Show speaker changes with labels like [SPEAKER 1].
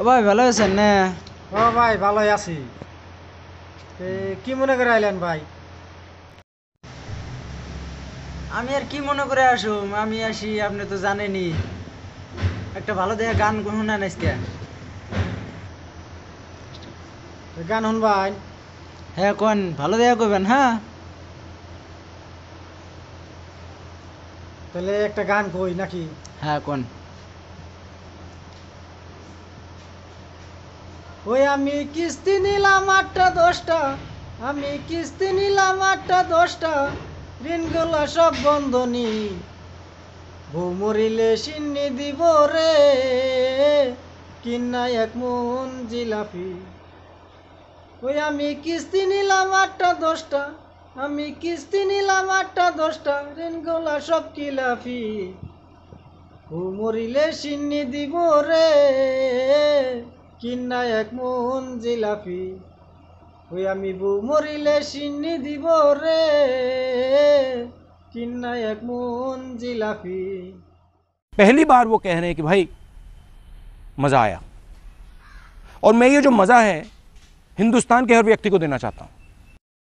[SPEAKER 1] ও ভাই ভালো আছেন না?
[SPEAKER 2] ও ভাই ভালোই আছি। কি মনে করে আইলেন ভাই?
[SPEAKER 1] আমি আর কি মনে করে আসুম, আমি আসি আপনি তো জানেনই। একটা ভালো দেখে গান শুনান আজকে।
[SPEAKER 2] গান শুনবাই?
[SPEAKER 1] হ্যাঁ কোন ভালো দেখে কইবেন হ্যাঁ।
[SPEAKER 2] তাহলে একটা গান কই নাকি?
[SPEAKER 1] হ্যাঁ কোন।
[SPEAKER 2] ওই আমি কিস্তি নিলাম 8টা 10টা, আমি কিস্তি নিলাম 8টা 10টা, ঋণগুলো সব বন্ধনী, বউ মরিলে সিন্নি দিব রে, কিন্না 1 মন জিলাপি। ওই আমি কিস্তি নিলাম 8টা 10টা, আমি কিস্তি নিলাম 8টা 10টা, ঋণগুলা সব কিলাফি, বউ মরিলে সিন্নি দিব রে, কিন্না 1 মন জিলাপি। ওই আমি বউ মরিলে সিন্নি দিব রে, কিন্না 1 মন জিলাপি।
[SPEAKER 3] पहली बार वो कह रहे हैं कि भाई मज़ा आया, और मैं ये जो मज़ा है हिंदुस्तान के हर व्यक्ति को देना चाहता हूँ।